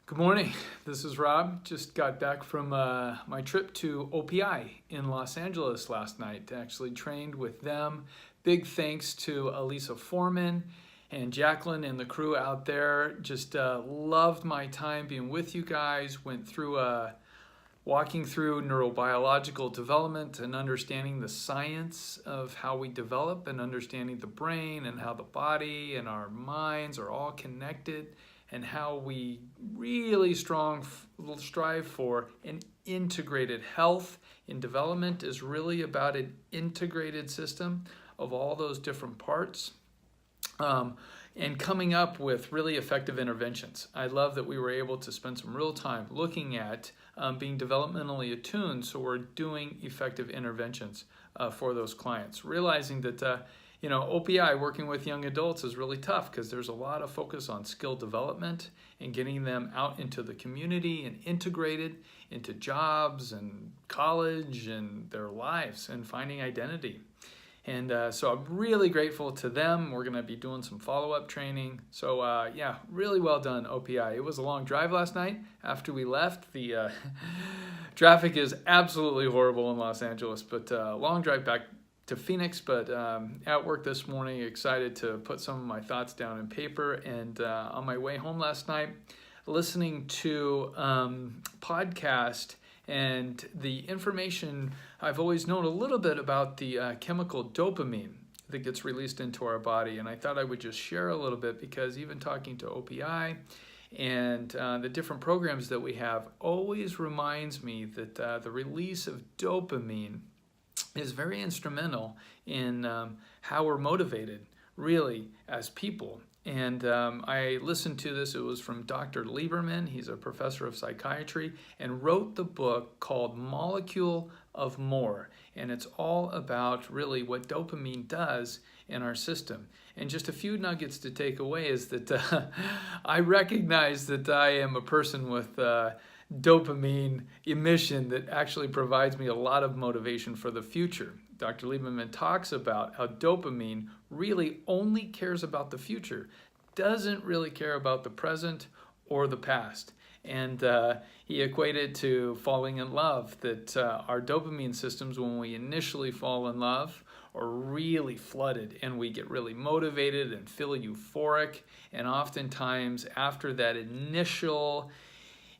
Good morning, this is Rob. Just got back from my trip to OPI in Los Angeles last night. Actually trained with them. Big thanks to Elisa Foreman and Jacqueline and the crew out there. Just loved my time being with you guys. Went through walking through neurobiological development and understanding the science of how we develop and understanding the brain and how the body and our minds are all connected, and how we really strive for an integrated health in development is really about an integrated system of all those different parts, and coming up with really effective interventions. I love that we were able to spend some real time looking at being developmentally attuned, so we're doing effective interventions for those clients, realizing that OPI, working with young adults, is really tough because there's a lot of focus on skill development and getting them out into the community and integrated into jobs and college and their lives and finding identity. And so I'm really grateful to them. We're going to be doing some follow-up training. So yeah, really well done, OPI. It was a long drive last night after we left. The traffic is absolutely horrible in Los Angeles, but long drive back to Phoenix, but at work this morning, excited to put some of my thoughts down in paper. And on my way home last night, listening to podcast and the information. I've always known a little bit about the chemical dopamine that gets released into our body, and I thought I would just share a little bit, because even talking to OPI and the different programs that we have always reminds me that the release of dopamine is very instrumental in how we're motivated, really, as people. And I listened to this. It was from Dr. Lieberman. He's a professor of psychiatry and wrote the book called Molecule of More. And it's all about really what dopamine does in our system. And just a few nuggets to take away is that I recognize that I am a person with dopamine emission that actually provides me a lot of motivation for the future. Dr. Lieberman talks about how dopamine really only cares about the future, doesn't really care about the present or the past. And he equated to falling in love, that our dopamine systems, when we initially fall in love, are really flooded and we get really motivated and feel euphoric. And oftentimes after that initial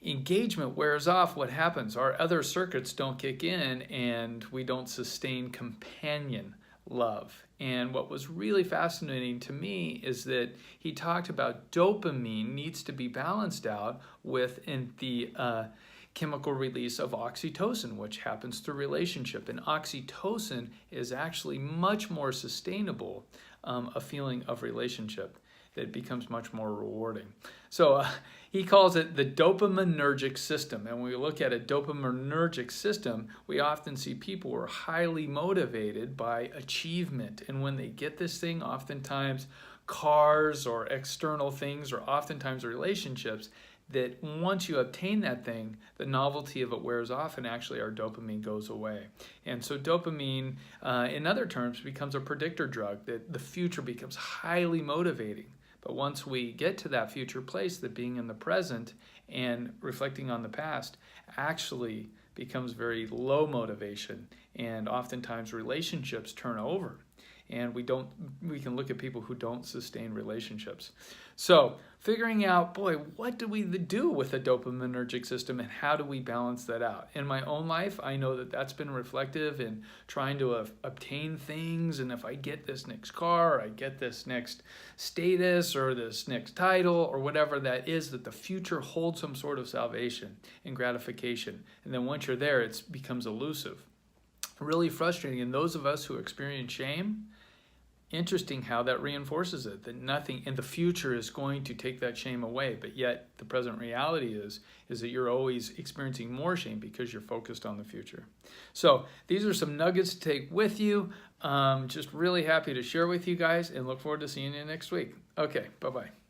engagement wears off, what happens? Our other circuits don't kick in and we don't sustain companion love. And what was really fascinating to me is that he talked about dopamine needs to be balanced out with the chemical release of oxytocin, which happens through relationship. And oxytocin is actually much more sustainable, a feeling of relationship that becomes much more rewarding. So he calls it the dopaminergic system. And when we look at a dopaminergic system, we often see people who are highly motivated by achievement. And when they get this thing, oftentimes cars or external things, or oftentimes relationships, that once you obtain that thing, the novelty of it wears off and actually our dopamine goes away. And so dopamine, in other terms, becomes a predictor drug, that the future becomes highly motivating. But once we get to that future place, that being in the present and reflecting on the past actually becomes very low motivation, and oftentimes relationships turn over. And we can look at people who don't sustain relationships. So figuring out, boy, what do we do with a dopaminergic system and how do we balance that out? In my own life, I know that that's been reflective in trying to obtain things. And if I get this next car, or I get this next status or this next title or whatever that is, that the future holds some sort of salvation and gratification. And then once you're there, it becomes elusive. Really frustrating. And those of us who experience shame, interesting how that reinforces it, that nothing in the future is going to take that shame away, but yet the present reality is that you're always experiencing more shame because you're focused on the future. So these are some nuggets to take with you. Just really happy to share with you guys and look forward to seeing you next week. Okay, bye-bye.